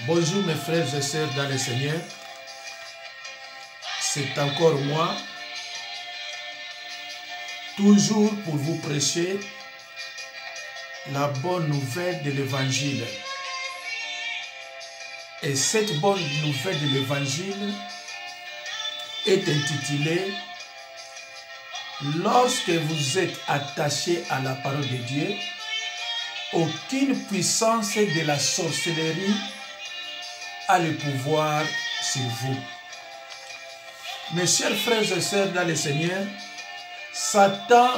Bonjour mes frères et sœurs dans le Seigneur, c'est encore moi, toujours pour vous prêcher la bonne nouvelle de l'Évangile. Et cette bonne nouvelle de l'Évangile est intitulée « Lorsque vous êtes attachés à la parole de Dieu, aucune puissance de la sorcellerie a le pouvoir sur vous. » Mes chers frères et sœurs dans le Seigneur, Satan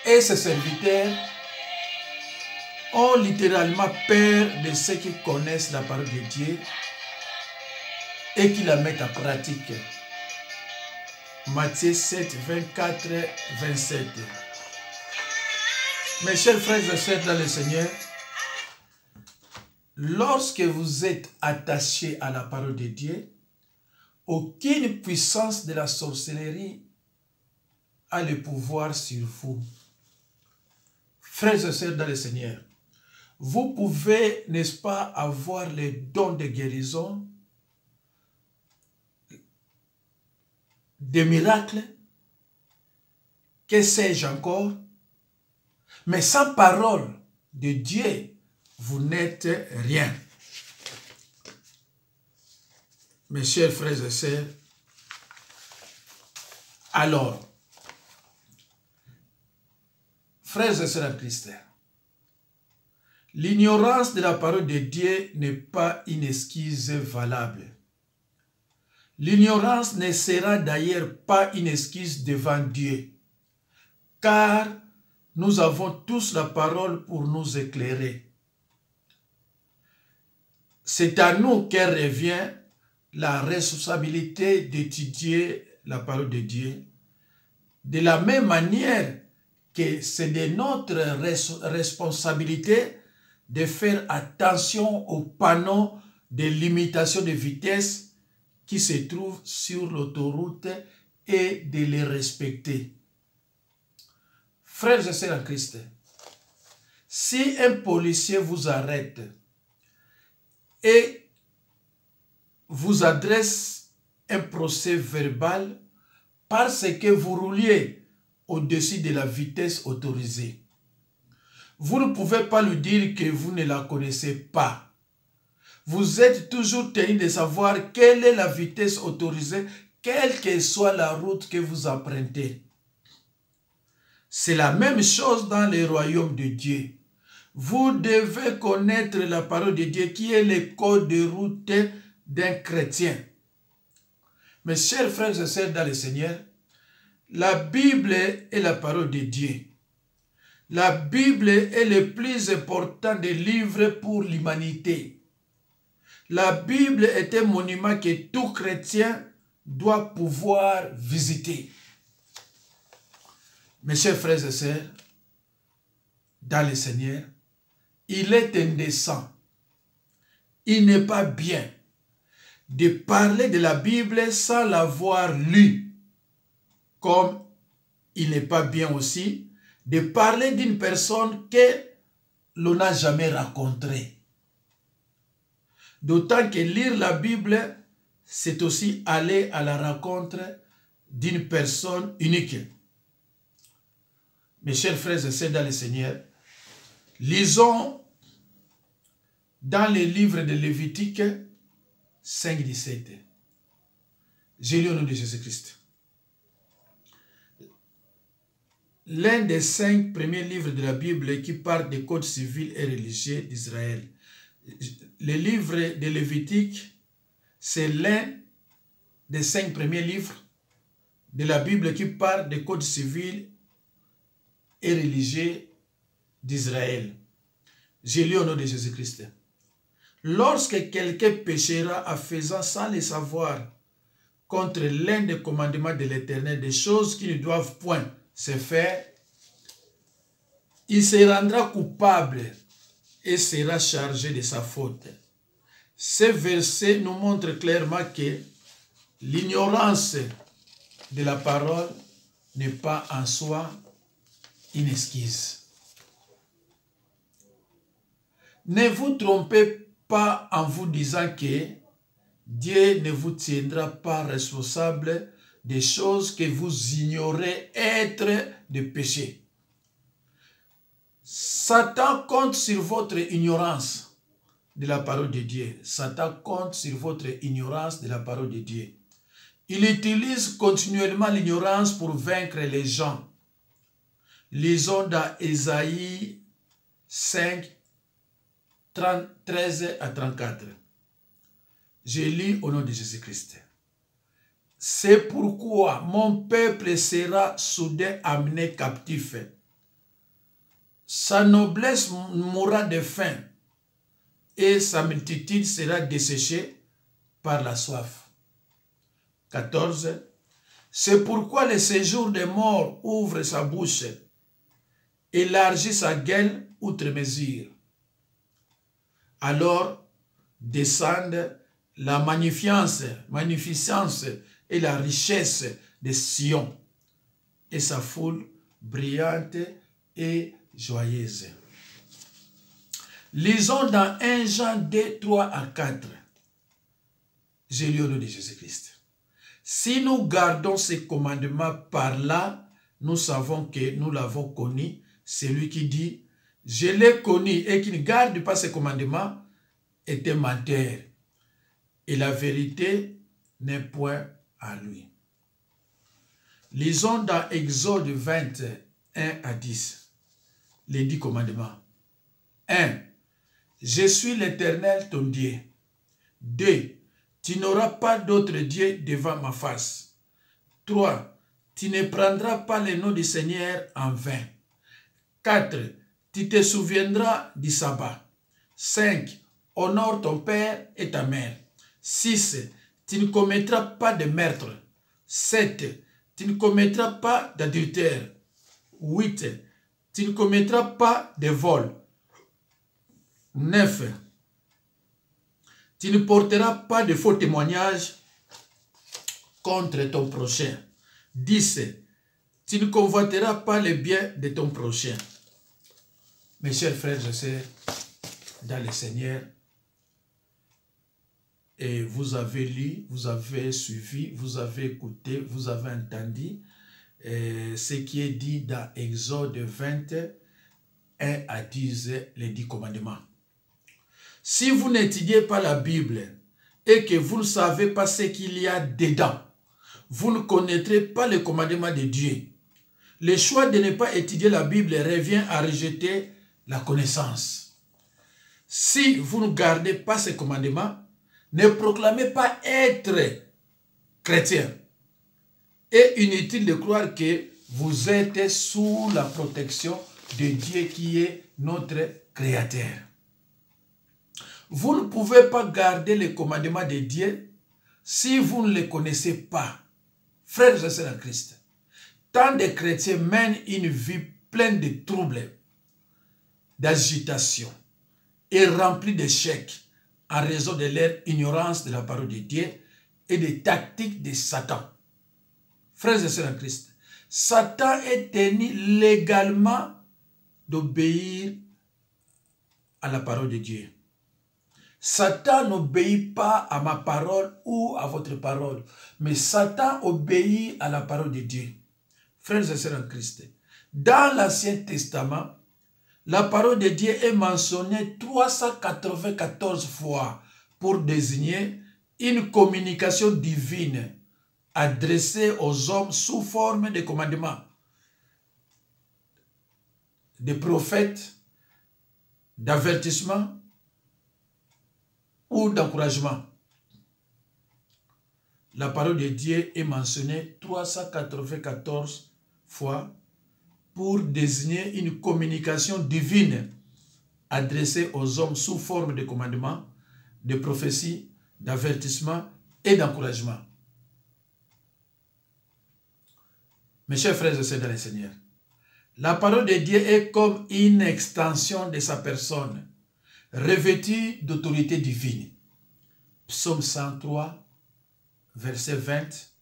et ses serviteurs ont littéralement peur de ceux qui connaissent la parole de Dieu et qui la mettent en pratique. Matthieu 7, 24, 27. Mes chers frères et sœurs dans le Seigneur, lorsque vous êtes attachés à la parole de Dieu, aucune puissance de la sorcellerie a le pouvoir sur vous. Frères et sœurs dans le Seigneur, vous pouvez, n'est-ce pas, avoir les dons de guérison, des miracles, que sais-je encore, mais sans parole de Dieu, vous n'êtes rien. Mes chers frères et sœurs, alors, frères et sœurs en Christ, l'ignorance de la parole de Dieu n'est pas une excuse valable. L'ignorance ne sera d'ailleurs pas une excuse devant Dieu, car nous avons tous la parole pour nous éclairer. C'est à nous qu'elle revient la responsabilité d'étudier la parole de Dieu, de la même manière que c'est de notre responsabilité de faire attention aux panneaux de limitation de vitesse qui se trouvent sur l'autoroute et de les respecter. Frères et sœurs en Christ, si un policier vous arrête et vous adresse un procès verbal parce que vous rouliez au-dessus de la vitesse autorisée, vous ne pouvez pas lui dire que vous ne la connaissez pas. Vous êtes toujours tenu de savoir quelle est la vitesse autorisée, quelle que soit la route que vous empruntez. C'est la même chose dans le royaume de Dieu. Vous devez connaître la parole de Dieu qui est le code de route d'un chrétien. Mes chers frères et sœurs dans le Seigneur, la Bible est la parole de Dieu. La Bible est le plus important des livres pour l'humanité. La Bible est un monument que tout chrétien doit pouvoir visiter. Mes chers frères et sœurs, dans le Seigneur, il est indécent, il n'est pas bien de parler de la Bible sans l'avoir lue, comme il n'est pas bien aussi de parler d'une personne que l'on n'a jamais rencontrée. D'autant que lire la Bible, c'est aussi aller à la rencontre d'une personne unique. Mes chers frères et sœurs dans le Seigneur, lisons dans le livre de Lévitique 5, 17. Je lis au nom de Jésus-Christ. L'un des 5 premiers livres de la Bible qui parle des codes civils et religieux d'Israël. Le livre de Lévitique, c'est l'un des 5 premiers livres de la Bible qui parle des codes civils et religieux d'Israël. Je lis au nom de Jésus-Christ. Lorsque quelqu'un péchera en faisant sans le savoir contre l'un des commandements de l'Éternel, des choses qui ne doivent point se faire, il se rendra coupable et sera chargé de sa faute. Ce verset nous montre clairement que l'ignorance de la parole n'est pas en soi une excuse. Ne vous trompez pas en vous disant que Dieu ne vous tiendra pas responsable des choses que vous ignorez être de péché. Satan compte sur votre ignorance de la parole de Dieu. Satan compte sur votre ignorance de la parole de Dieu. Il utilise continuellement l'ignorance pour vaincre les gens. Lisons dans Ésaïe 5, 13 à 34. Je lis au nom de Jésus-Christ. C'est pourquoi mon peuple sera soudain amené captif. Sa noblesse mourra de faim et sa multitude sera desséchée par la soif. 14. C'est pourquoi le séjour des morts ouvre sa bouche, élargit sa gueule outre mesure. Alors descendent la magnificence et la richesse de Sion et sa foule brillante et joyeuse. Lisons dans 1 Jean 2, 3 à 4. J'ai lu au nom de Jésus-Christ. Si nous gardons ces commandements par là, nous savons que nous l'avons connu. Celui qui dit, je l'ai connu et qui ne garde pas ces commandements est un menteur. Et la vérité n'est point à lui. Lisons dans Exode 21 à 10. Les 10 commandements. 1. Je suis l'Éternel ton Dieu. 2. Tu n'auras pas d'autre Dieu devant ma face. 3. Tu ne prendras pas le nom du Seigneur en vain. 4. Tu te souviendras du sabbat. 5. Honore ton père et ta mère. 6. Tu ne commettras pas de meurtre. 7. Tu ne commettras pas d'adultère. 8. Tu ne commettras pas de vol. 9. Tu ne porteras pas de faux témoignages contre ton prochain. 10. Tu ne convoiteras pas les biens de ton prochain. Mes chers frères et sœurs, dans le Seigneur, et vous avez lu, vous avez suivi, vous avez écouté, vous avez entendu ce qui est dit dans Exode 21 à 10, les 10 commandements. Si vous n'étudiez pas la Bible et que vous ne savez pas ce qu'il y a dedans, vous ne connaîtrez pas les commandements de Dieu. Le choix de ne pas étudier la Bible revient à rejeter la connaissance. Si vous ne gardez pas ces commandements, ne proclamez pas être chrétien. Et inutile de croire que vous êtes sous la protection de Dieu qui est notre Créateur. Vous ne pouvez pas garder les commandements de Dieu si vous ne les connaissez pas. Frères et sœurs en Christ, tant de chrétiens mènent une vie pleine de troubles, d'agitation et remplie d'échecs en raison de leur ignorance de la parole de Dieu et des tactiques de Satan. Frères et sœurs en Christ, Satan est tenu légalement d'obéir à la parole de Dieu. Satan n'obéit pas à ma parole ou à votre parole, mais Satan obéit à la parole de Dieu. Frères et sœurs en Christ, dans l'Ancien Testament, la parole de Dieu est mentionnée 394 fois pour désigner une communication divine adressée aux hommes sous forme de commandements, de prophètes, d'avertissements ou d'encouragement. La parole de Dieu est mentionnée 394 fois pour désigner une communication divine adressée aux hommes sous forme de commandements, de prophéties, d'avertissements et d'encouragement. Mes chers frères et sœurs dans le Seigneur, la parole de Dieu est comme une extension de sa personne, revêtue d'autorité divine. Psaume 103, verset 20,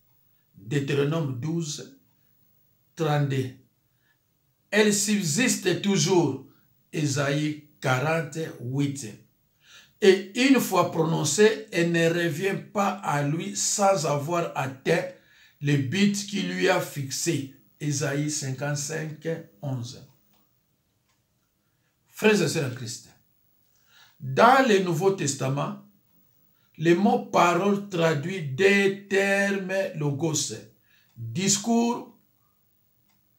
Deutéronome 12, 32. Elle subsiste toujours. Ésaïe 48. Et une fois prononcée, elle ne revient pas à lui sans avoir atteint le but qui lui a fixé. Ésaïe 55, 11. Frères et sœurs en Christ, dans le Nouveau Testament, le mot parole traduit des termes logos, discours,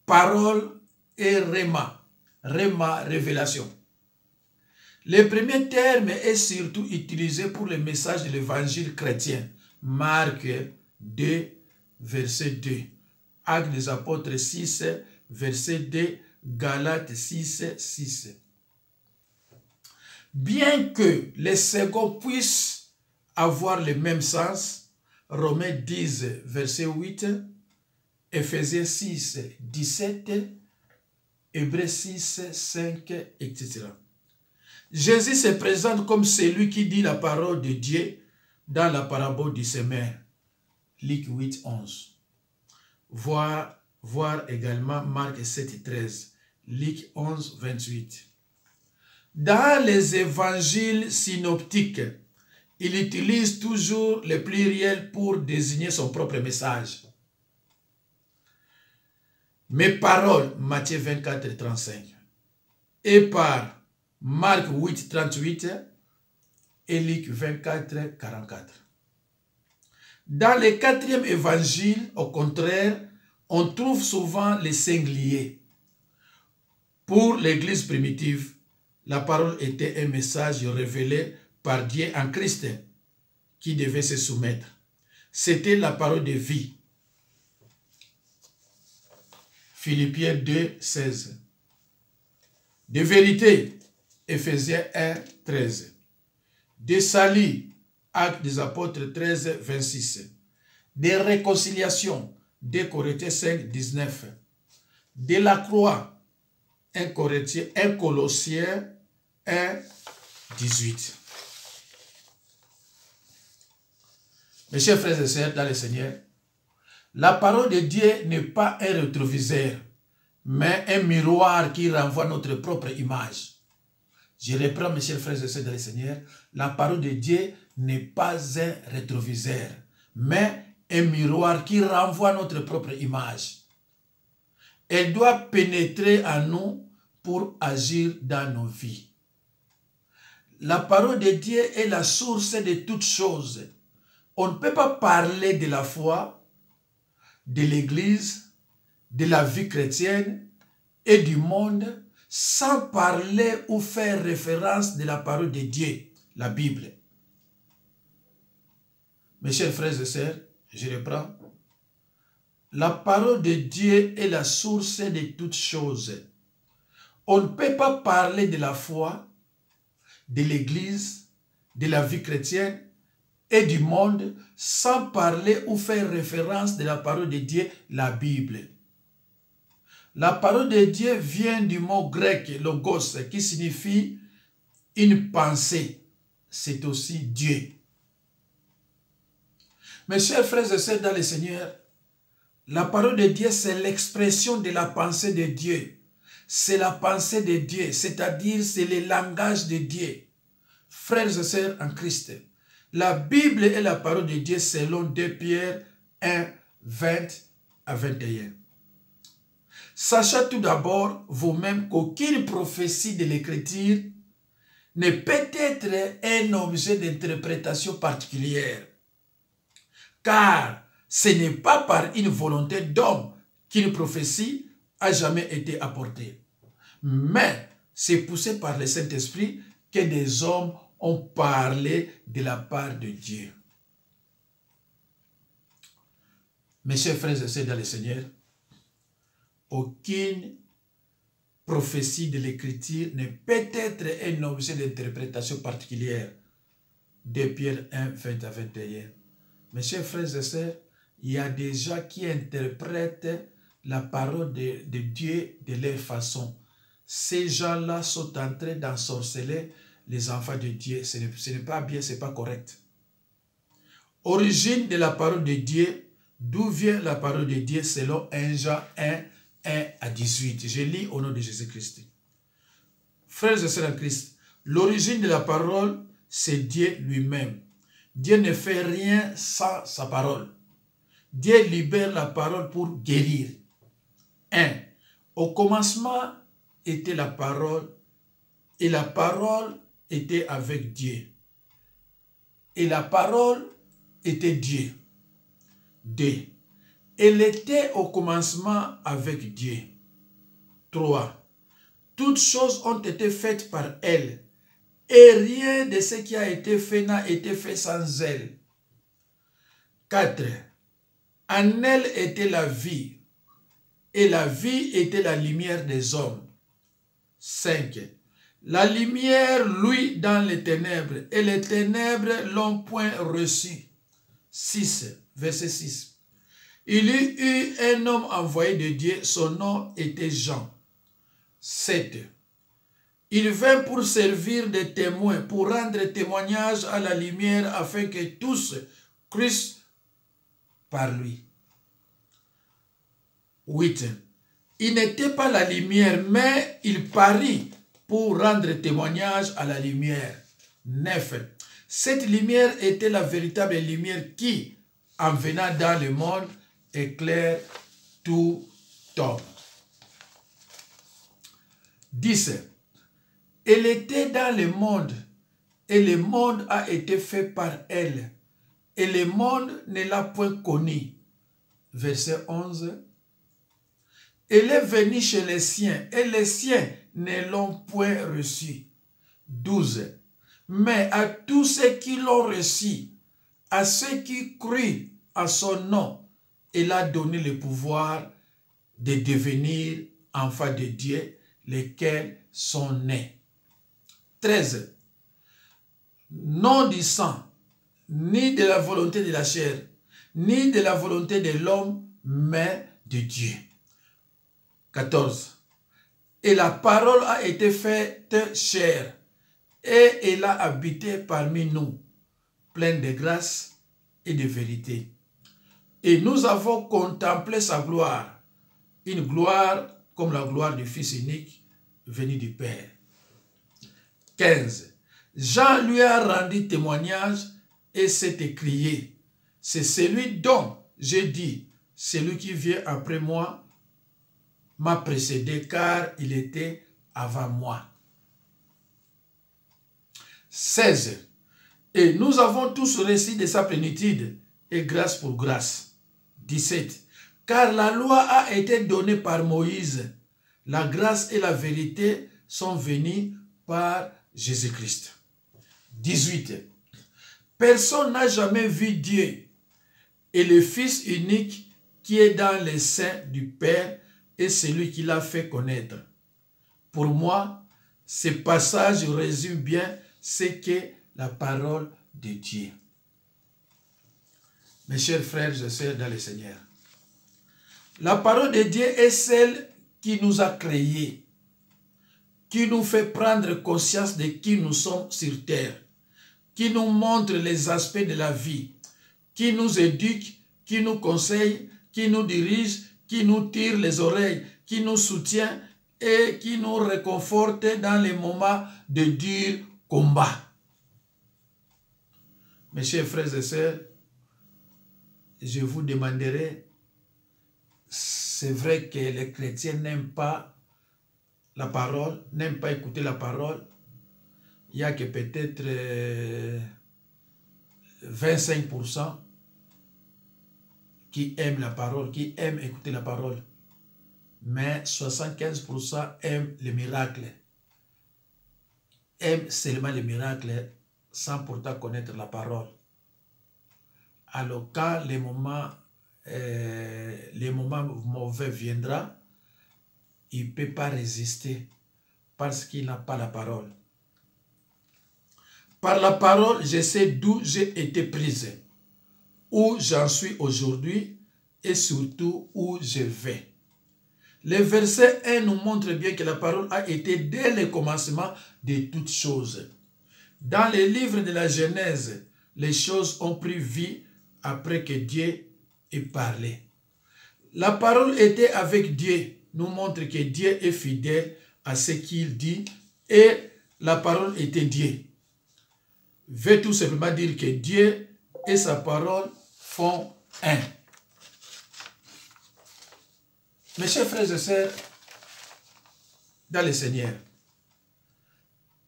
parole et rhéma. Rhéma, révélation. Le premier terme est surtout utilisé pour le message de l'évangile chrétien. Marc 2, verset 2. Actes des apôtres 6, verset 2. Galates 6, 6. Bien que les seconds puissent avoir le même sens, Romains 10, verset 8, Éphésiens 6, 17, Hébreux 6, 5, etc. Jésus se présente comme celui qui dit la parole de Dieu dans la parabole du semeur. Luc 8, 11. Voir également Marc 7, 13. Luc 11, 28. Dans les évangiles synoptiques, il utilise toujours le pluriel pour désigner son propre message. Mes paroles, Matthieu 24, 35. Et par Marc 8, 38 et Luc 24, 44. Dans le quatrième évangile, au contraire, on trouve souvent les singuliers. Pour l'église primitive, la parole était un message révélé par Dieu en Christ qui devait se soumettre. C'était la parole de vie. Philippiens 2, 16. De vérité, Éphésiens 1, 13. De salut, Actes des apôtres 13, 26. De réconciliation, 2 Corinthiens 5, 19. De la croix, 1 Colossiens 1, 18. Mes chers frères et sœurs dans le Seigneur, la parole de Dieu n'est pas un rétroviseur, mais un miroir qui renvoie notre propre image. Je reprends, mes chers frères et sœurs dans le Seigneur, la parole de Dieu n'est pas un rétroviseur, mais un miroir qui renvoie notre propre image. Elle doit pénétrer en nous pour agir dans nos vies. La parole de Dieu est la source de toutes choses. On ne peut pas parler de la foi, de l'Église, de la vie chrétienne et du monde sans parler ou faire référence de la parole de Dieu, la Bible. Mes chers frères et sœurs, je reprends. La parole de Dieu est la source de toutes choses. On ne peut pas parler de la foi, de l'Église, de la vie chrétienne et du monde sans parler ou faire référence de la parole de Dieu, la Bible. La parole de Dieu vient du mot grec logos qui signifie une pensée. C'est aussi Dieu. Mes chers frères et sœurs dans le Seigneur, la parole de Dieu, c'est l'expression de la pensée de Dieu. C'est la pensée de Dieu, c'est-à-dire c'est le langage de Dieu. Frères et sœurs en Christ, la Bible est la parole de Dieu selon 2 Pierre 1, 20 à 21. Sachez tout d'abord vous-même qu'aucune prophétie de l'Écriture ne peut être un objet d'interprétation particulière. Car ce n'est pas par une volonté d'homme qu'une prophétie a jamais été apportée. Mais c'est poussé par le Saint-Esprit que des hommes ont parlé de la part de Dieu. Mes chers frères et sœurs dans le Seigneur, aucune prophétie de l'Écriture ne peut être un objet d'interprétation particulière. 2 Pierre 1, 20 à 21. Mes chers frères et sœurs, il y a des gens qui interprètent la parole de Dieu de leur façon. Ces gens-là sont en train d'ensorceler les enfants de Dieu. Ce n'est pas bien, ce n'est pas correct. Origine de la parole de Dieu, d'où vient la parole de Dieu selon 1 Jean 1, 1 à 18. Je lis au nom de Jésus-Christ. Frères et sœurs en Christ, L'origine de la parole, c'est Dieu lui-même. Dieu ne fait rien sans sa parole. Dieu libère la parole pour guérir. 1. Au commencement était la parole, et la parole était avec Dieu. Et la parole était Dieu. 2. Elle était au commencement avec Dieu. 3. Toutes choses ont été faites par elle, et rien de ce qui a été fait n'a été fait sans elle. 4. En elle était la vie, et la vie était la lumière des hommes. 5. La lumière luit dans les ténèbres, et les ténèbres l'ont point reçue. 6. Verset 6. Il y eut un homme envoyé de Dieu, son nom était Jean. 7. Il vint pour servir de témoin, pour rendre témoignage à la lumière, afin que tous crissent par lui. 8. Il n'était pas la lumière, mais il parut pour rendre témoignage à la lumière. 9. Cette lumière était la véritable lumière qui, en venant dans le monde, éclaire tout homme. 10. Elle était dans le monde, et le monde a été fait par elle, et le monde ne l'a point connue. Verset 11. Elle est venue chez les siens, et les siens ne l'ont point reçue. 12. Mais à tous ceux qui l'ont reçu, à ceux qui crurent à son nom, elle a donné le pouvoir de devenir enfants de Dieu, lesquels sont nés. 13. Non du sang, ni de la volonté de la chair, ni de la volonté de l'homme, mais de Dieu. 14. Et la parole a été faite chair, et elle a habité parmi nous, pleine de grâce et de vérité. Et nous avons contemplé sa gloire, une gloire comme la gloire du Fils unique venu du Père. 15. Jean lui a rendu témoignage et s'est écrié: c'est celui dont j'ai dit, celui qui vient après moi m'a précédé, car il était avant moi. 16. Et nous avons tous reçu de sa plénitude, et grâce pour grâce. 17. Car la loi a été donnée par Moïse, la grâce et la vérité sont venues par Jésus-Christ. 18. Personne n'a jamais vu Dieu, et le Fils unique qui est dans les seins du Père est celui qui l'a fait connaître. Pour moi, ce passage résume bien ce qu'est la parole de Dieu. Mes chers frères et sœurs dans le Seigneur, la parole de Dieu est celle qui nous a créés, qui nous fait prendre conscience de qui nous sommes sur terre, qui nous montre les aspects de la vie, qui nous éduque, qui nous conseille, qui nous dirige, qui nous tire les oreilles, qui nous soutient et qui nous réconforte dans les moments de dur combat. Mes chers frères et sœurs, je vous demanderai, c'est vrai que les chrétiens n'aiment pas la parole, n'aiment pas écouter la parole. Il n'y a que peut-être 25% qui aiment la parole, qui aiment écouter la parole. Mais 75% aiment les miracles. Aiment seulement les miracles sans pourtant connaître la parole. Alors quand les moments mauvais viendront, il ne peut pas résister parce qu'il n'a pas la parole. Par la parole, je sais d'où j'ai été prise, où j'en suis aujourd'hui et surtout où je vais. Le verset 1 nous montre bien que la parole a été dès le commencement de toutes choses. Dans les livres de la Genèse, les choses ont pris vie après que Dieu ait parlé. La parole était avec Dieu, nous montre que Dieu est fidèle à ce qu'il dit et la parole était Dieu, veut tout simplement dire que Dieu et sa parole font un. Mes chers frères et sœurs, dans le Seigneur,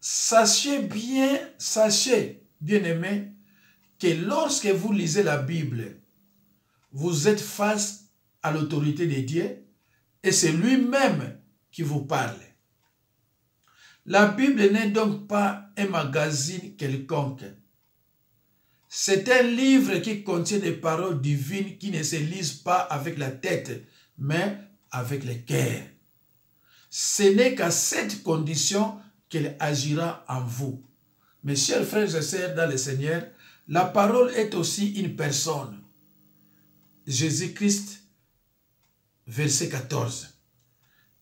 sachez bien aimés, que lorsque vous lisez la Bible, vous êtes face à l'autorité de Dieu et c'est lui-même qui vous parle. La Bible n'est donc pas un magazine quelconque. C'est un livre qui contient des paroles divines qui ne se lisent pas avec la tête, mais avec le cœur. Ce n'est qu'à cette condition qu'elle agira en vous. Mes chers frères et sœurs dans le Seigneur, la parole est aussi une personne. Jésus-Christ, verset 14.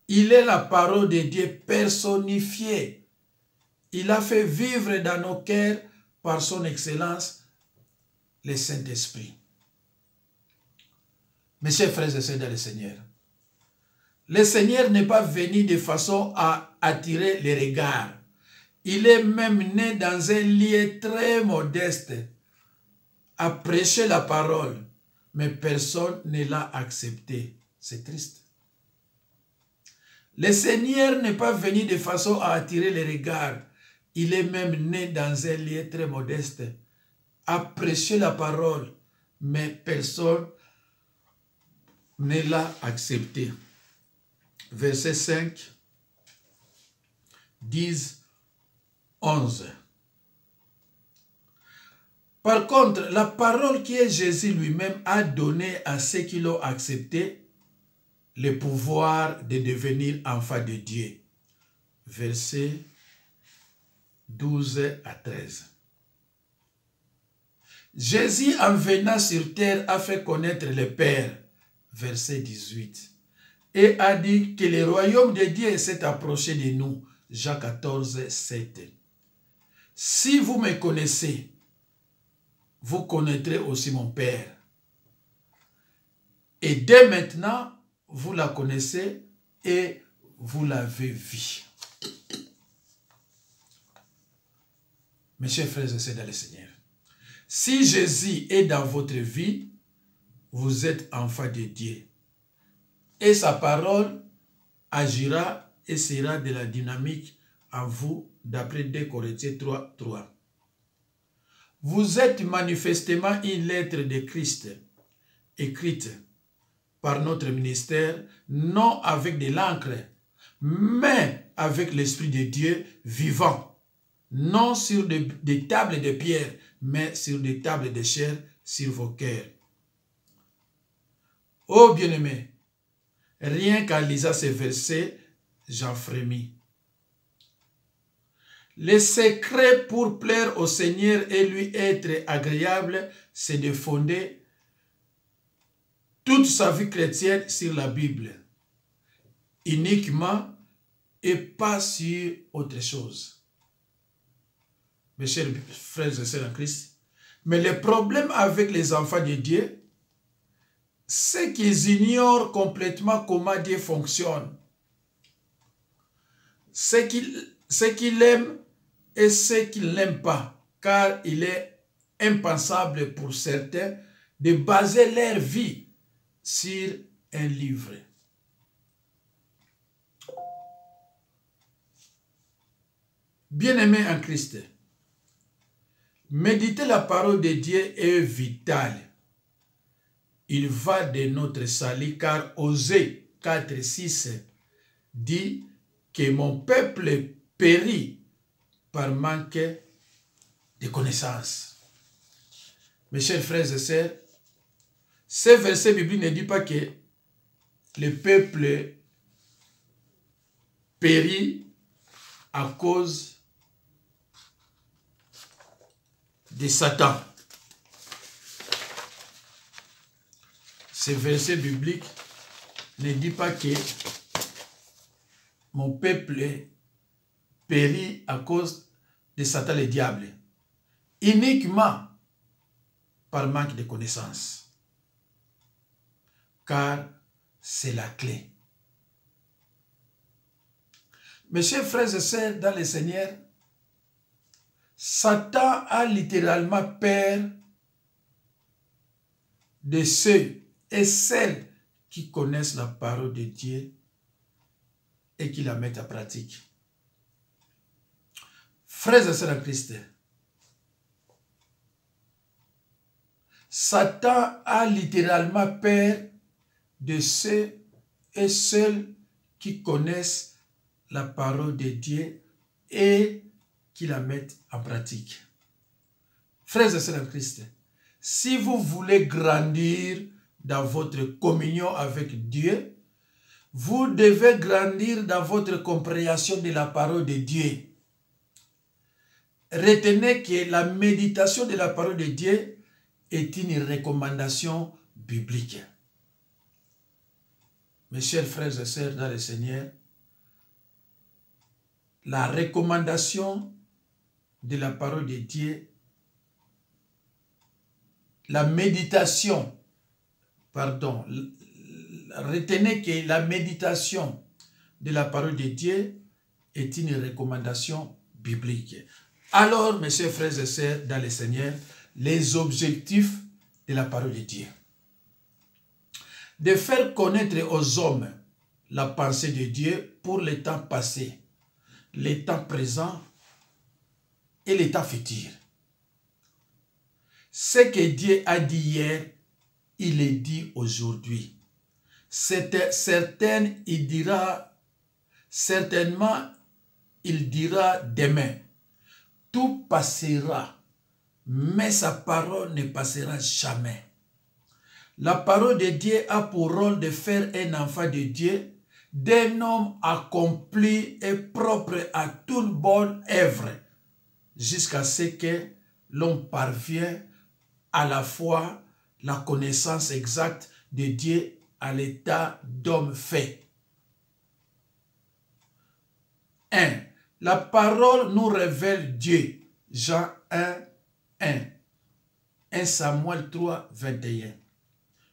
Il est la parole de Dieu personnifiée. Il a fait vivre dans nos cœurs par son excellence, le Saint-Esprit. Mes chers frères et sœurs dans le Seigneur, le Seigneur n'est pas venu de façon à attirer les regards. Il est même né dans un lieu très modeste, à prêcher la parole, mais personne ne l'a accepté. C'est triste. Le Seigneur n'est pas venu de façon à attirer les regards. Il est même né dans un lieu très modeste, à prêcher la parole, mais personne ne l'a accepté. Verset 5, 10, 11. Par contre, la parole qui est Jésus lui-même a donné à ceux qui l'ont accepté le pouvoir de devenir enfants de Dieu. Verset 12 à 13. Jésus, en venant sur terre, a fait connaître le Père. Verset 18. Et a dit que le royaume de Dieu s'est approché de nous. Jean 14, 7. Si vous me connaissez, vous connaîtrez aussi mon Père. Et dès maintenant, vous la connaissez et vous l'avez vu. Mes chers frères et sœurs dans le Seigneur, si Jésus est dans votre vie, vous êtes enfant de Dieu. Et sa parole agira et sera de la dynamique en vous, d'après 2 Corinthiens 3, 3. Vous êtes manifestement une lettre de Christ, écrite par notre ministère, non avec de l'encre, mais avec l'Esprit de Dieu vivant, non sur des tables de pierre, mais sur des tables de chair sur vos cœurs. Oh bien-aimés, rien qu'en lisant ces versets, j'en frémis. Le secret pour plaire au Seigneur et lui être agréable, c'est de fonder toute sa vie chrétienne sur la Bible, uniquement et pas sur autre chose. Mes chers frères et sœurs en Christ, mais le problème avec les enfants de Dieu, c'est qu'ils ignorent complètement comment Dieu fonctionne. Ce qu'il aime et ce qu'il n'aime pas, car il est impensable pour certains de baser leur vie sur un livre. Bien-aimés en Christ, méditer la parole de Dieu est vital. Il va de notre salut, car Osée 4, 6 dit que mon peuple périt par manque de connaissances. Mes chers frères et sœurs, ce verset biblique ne dit pas que le peuple périt à cause de Satan. Ce verset biblique ne dit pas que mon peuple périt à cause de Satan le diable, uniquement par manque de connaissances. Car c'est la clé. Mes chers frères et sœurs dans le Seigneur, Satan a littéralement peur de ceux et celles qui connaissent la parole de Dieu et qui la mettent en pratique. Frères et sœurs en Christ, Satan a littéralement peur de ceux et celles qui connaissent la parole de Dieu et qui la mettent en pratique. Frères et sœurs en Christ, si vous voulez grandir dans votre communion avec Dieu, vous devez grandir dans votre compréhension de la parole de Dieu. Retenez que la méditation de la parole de Dieu est une recommandation biblique. Mes chers frères et sœurs dans le Seigneur, la recommandation de la parole de Dieu, la méditation, retenez que la méditation de la parole de Dieu est une recommandation biblique. Alors, mes chers frères et sœurs dans le Seigneur, les objectifs de la parole de Dieu. De faire connaître aux hommes la pensée de Dieu pour le temps passé, le temps présent et le temps futur. Ce que Dieu a dit hier, il est dit aujourd'hui. Certainement, il dira demain. Tout passera, mais sa parole ne passera jamais. La parole de Dieu a pour rôle de faire un enfant de Dieu, d'un homme accompli et propre à toute bonne œuvre, jusqu'à ce que l'on parvienne à la fois la connaissance exacte de Dieu à l'état d'homme fait. 1. La parole nous révèle Dieu. Jean 1, 1. 1 Samuel 3, 21.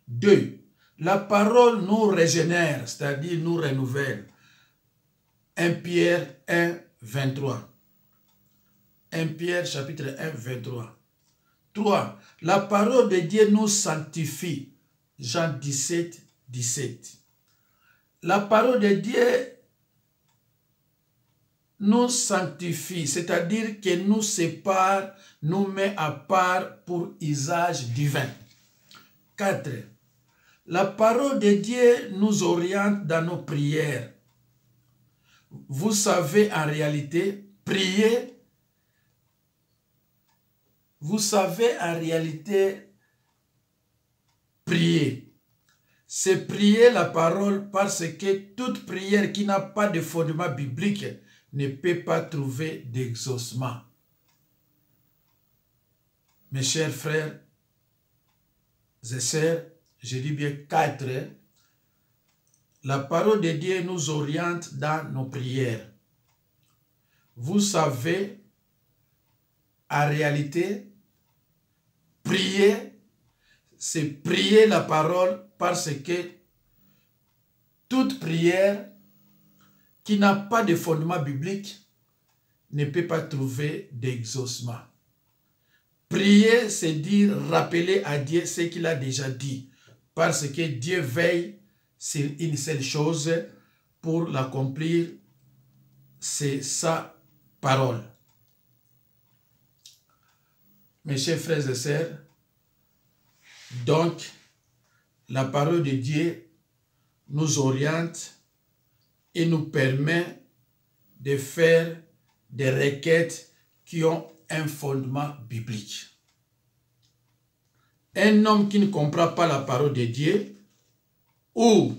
2. La parole nous régénère, c'est-à-dire nous renouvelle. 1 Pierre 1, 23. 1 Pierre chapitre 1, 23. 3. La parole de Dieu nous sanctifie. Jean 17, 17. La parole de Dieu nous sanctifie, c'est-à-dire qu'elle nous sépare, nous met à part pour usage divin. 4. La parole de Dieu nous oriente dans nos prières. Vous savez en réalité, prier. Vous savez en réalité, prier. C'est prier la parole parce que toute prière qui n'a pas de fondement biblique ne peut pas trouver d'exaucement. Mes chers frères et sœurs, je dis bien 4, la parole de Dieu nous oriente dans nos prières. Vous savez, en réalité, prier, c'est prier la parole parce que toute prière qui n'a pas de fondement biblique ne peut pas trouver d'exaucement. Prier, c'est dire rappeler à Dieu ce qu'il a déjà dit, parce que Dieu veille sur une seule chose pour l'accomplir, c'est sa parole. Mes chers frères et sœurs, donc, la parole de Dieu nous oriente et nous permet de faire des requêtes qui ont un fondement biblique. Un homme qui ne comprend pas la parole de Dieu ou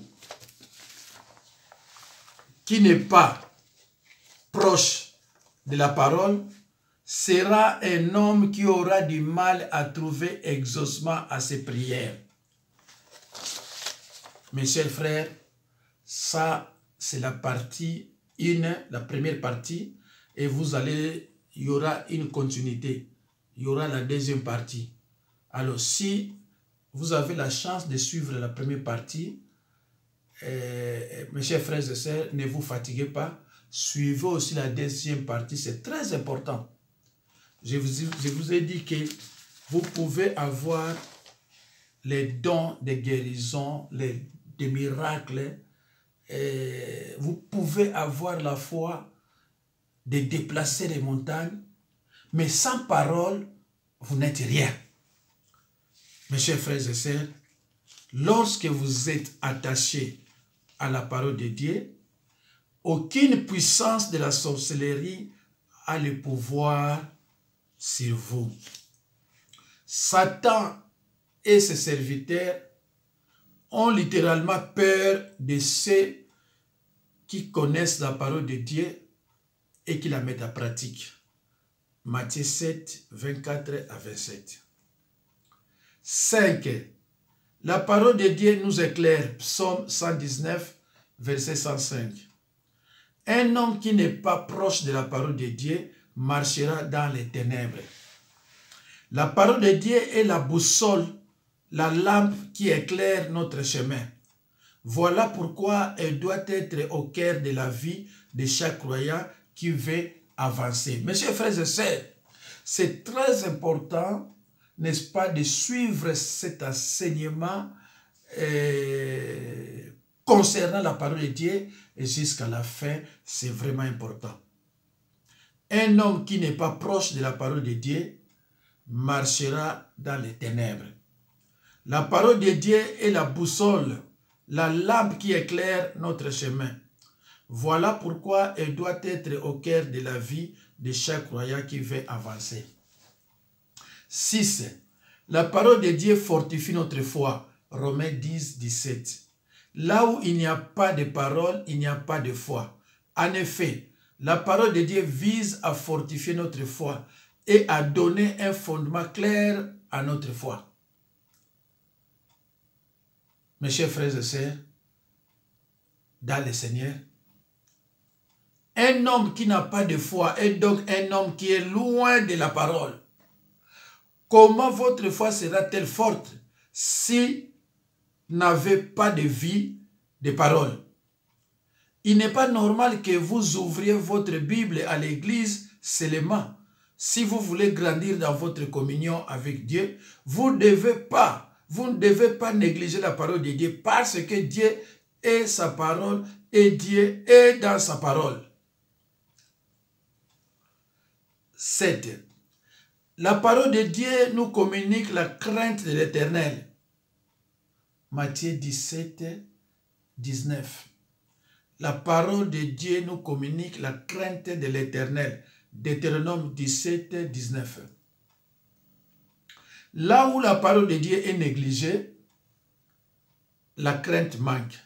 qui n'est pas proche de la parole sera un homme qui aura du mal à trouver exaucement à ses prières. Mes chers frères, ça c'est la partie 1, la première partie, et il y aura une continuité. Il y aura la deuxième partie. Alors si vous avez la chance de suivre la première partie, mes chers frères et sœurs, ne vous fatiguez pas. Suivez aussi la deuxième partie, c'est très important. je vous ai dit que vous pouvez avoir les dons de guérison, des miracles, et vous pouvez avoir la foi de déplacer les montagnes, mais sans parole, vous n'êtes rien. Mes chers frères et sœurs, lorsque vous êtes attachés à la parole de Dieu, aucune puissance de la sorcellerie a le pouvoir sur vous. Satan et ses serviteurs ont littéralement peur de ceux qui connaissent la parole de Dieu et qui la mettent en pratique. Matthieu 7, 24 à 27. 5. La parole de Dieu nous éclaire. Psaume 119, verset 105. Un homme qui n'est pas proche de la parole de Dieu marchera dans les ténèbres. La parole de Dieu est la boussole, la lampe qui éclaire notre chemin. Voilà pourquoi elle doit être au cœur de la vie de chaque croyant qui veut avancer. Mes chers frères et sœurs, c'est très important, n'est-ce pas, de suivre cet enseignement concernant la parole de Dieu et jusqu'à la fin, c'est vraiment important. Un homme qui n'est pas proche de la parole de Dieu marchera dans les ténèbres. La parole de Dieu est la boussole, la lampe qui éclaire notre chemin. Voilà pourquoi elle doit être au cœur de la vie de chaque croyant qui veut avancer. 6. La parole de Dieu fortifie notre foi. Romains 10, 17. Là où il n'y a pas de parole, il n'y a pas de foi. En effet, la parole de Dieu vise à fortifier notre foi et à donner un fondement clair à notre foi. Mes chers frères et sœurs, dans le Seigneur, un homme qui n'a pas de foi est donc un homme qui est loin de la parole. Comment votre foi sera-t-elle forte si vous n'avez pas de vie, de parole? Il n'est pas normal que vous ouvriez votre Bible à l'église seulement. Si vous voulez grandir dans votre communion avec Dieu, vous ne devez pas négliger la parole de Dieu parce que Dieu est sa parole et Dieu est dans sa parole. 7. La parole de Dieu nous communique la crainte de l'Éternel. Matthieu 17, 19. La parole de Dieu nous communique la crainte de l'Éternel. Deutéronome 17, 19. Là où la parole de Dieu est négligée, la crainte manque.